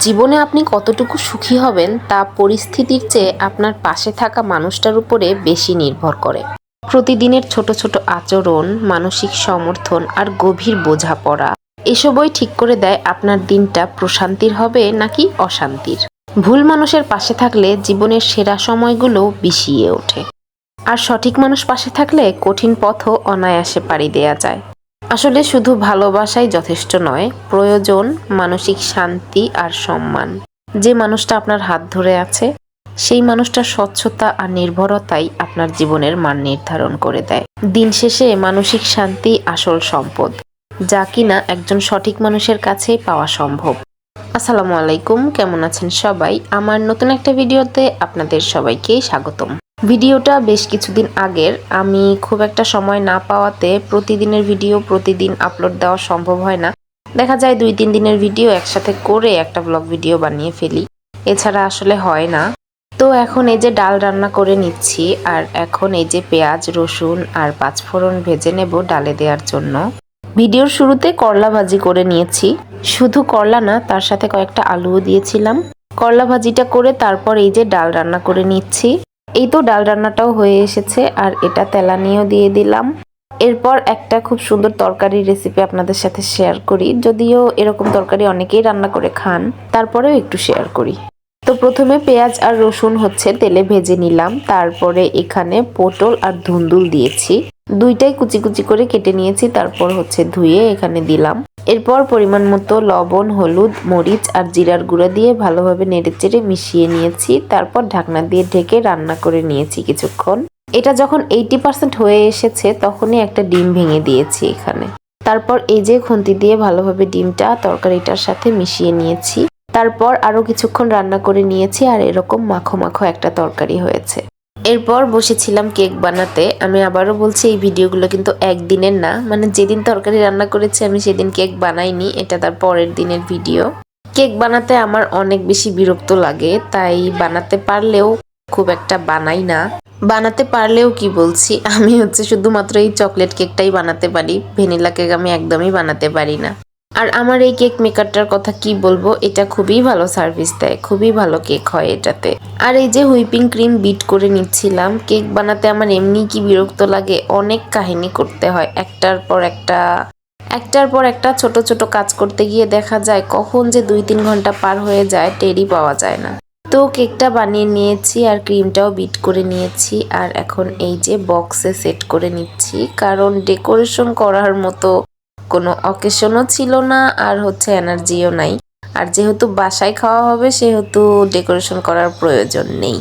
জীবনে আপনি কতটুকু সুখী হবেন তা পরিস্থিতির চেয়ে আপনার পাশে থাকা মানুষটার উপরে বেশি নির্ভর করে। প্রতিদিনের ছোট ছোট আচরণ, মানসিক সমর্থন আর গভীর বোঝাপড়া এসবই ঠিক করে দেয় আপনার দিনটা প্রশান্তির হবে নাকি অশান্তির। ভুল মানুষের পাশে থাকলে জীবনের সেরা সময়গুলো বিষিয়ে ওঠে, আর সঠিক মানুষ পাশে থাকলে কঠিন পথও অনায়াসে পাড়ি দেয়া যায়। আসলে শুধু ভালোবাসাই যথেষ্ট নয়, প্রয়োজন মানসিক শান্তি আর সম্মান। যে মানুষটা আপনার হাত ধরে আছে, সেই মানুষটার স্বচ্ছতা আর নির্ভরতাই আপনার জীবনের মান নির্ধারণ করে দেয়। দিন শেষে মানসিক শান্তি আসল সম্পদ, যা কিনা একজন সঠিক মানুষের কাছেই পাওয়া সম্ভব। আসসালামু আলাইকুম, কেমন আছেন সবাই? আমার নতুন একটা ভিডিওতে আপনাদের সবাইকে স্বাগতম। ভিডিওটা বেশ কিছুদিন আগের, আমি খুব একটা সময় না পাওয়াতে প্রতিদিনের ভিডিও প্রতিদিন আপলোড দেওয়া সম্ভব হয় না। দেখা যায় 2-3 দিনের ভিডিও একসাথে করে একটা ব্লগ ভিডিও বানিয়ে ফেলি, এছাড়া আসলে হয় না। তো এখন এই যে ডাল রান্না করে নিচ্ছি, আর এখন এই যে পেঁয়াজ, রসুন আর পাঁচফোড়ন ভেজে নেব ডালে দেওয়ার জন্য। ভিডিওর শুরুতে করলা ভাজি করে নিয়েছি, শুধু করলা না, তার সাথে কয়েকটা আলুও দিয়েছিলাম। করলা ভাজিটা করে তারপর এই যে ডাল রান্না করে নিচ্ছি। এই তো ডাল রান্নাটাও হয়ে এসেছে, আর এটা তেলানিও দিয়ে দিলাম। এরপর একটা খুব সুন্দর তরকারির রেসিপি আপনাদের সাথে শেয়ার করি, যদিও এরকম তরকারি অনেকেই রান্না করে খান, তারপরেও একটু শেয়ার করি। তো প্রথমে পেঁয়াজ আর রসুন তেলে ভেজে নিলাম, তারপরে এখানে পটল আর ধুন্দুল দিয়েছি, দুইটাই কুচি কুচি করে কেটে নিয়েছি, তারপর ধুয়ে এখানে দিলাম। এরপর পরিমাণ মতো লবণ, হলুদ, মরিচ আর জিরার গুঁড়া দিয়ে ভালোভাবে নেড়েচেড়ে মিশিয়ে নিয়েছি, তারপর ঢাকনা দিয়ে ঢেকে রান্না করে নিয়েছি কিছুক্ষণ। এটা যখন 80% হয়ে এসেছে তখনই একটা ডিম ভেঙে দিয়েছি এখানে। তারপর এই যে খুন্তি দিয়ে ভালোভাবে ডিমটা তরকারিটার সাথে মিশিয়ে নিয়েছি, তারপর আরো কিছুক্ষণ রান্না করে নিয়েছি, আর এরকম মাখো মাখো একটা তরকারি হয়েছে। এরপর বসেছিলাম কেক বানাতে। আমি আবারও বলছি, এই ভিডিওগুলো কিন্তু একদিনের না, মানে যেদিন তরকারি রান্না করেছি আমি সেদিন কেক বানাইনি, এটা তার পরের দিনের ভিডিও। কেক বানাতে আমার অনেক বেশি বিরক্ত লাগে, তাই বানাতে পারলেও খুব একটা বানাই না। বানাতে পারলেও কি বলছি, আমি শুধুমাত্র এই চকলেট কেকটাই বানাতে পারি, ভ্যানিলা কেক আমি একদমই বানাতে পারি না। আর আমার এই কেক মেকারটার কথা কি বলবো, এটা খুবই ভালো সার্ভিস দেয়, খুবই ভালো কেক হয় এটাতে। আর এই যে হুইপিং ক্রিম বিট করে নিচ্ছিলাম। কেক বানাতে আমার এমনি কি বিরক্ত লাগে, অনেক কাহিনী করতে হয়, একটার পর একটা ছোট ছোট কাজ করতে গিয়ে দেখা যায় কখন যে 2-3 ঘন্টা পার হয়ে যায় টেরই পাওয়া যায় না। তো কেকটা বানিয়ে নিয়েছি আর ক্রিমটাও বিট করে নিয়েছি, আর এখন এই যে বক্সে সেট করে নিচ্ছি, কারণ ডেকোরেশন করার মতো কোনো অকেশনও ছিল না, আর এনার্জিও নাই। আর যেহেতু বাসায় খাওয়া হবে সেহেতু ডেকোরেশন করার প্রয়োজন নেই।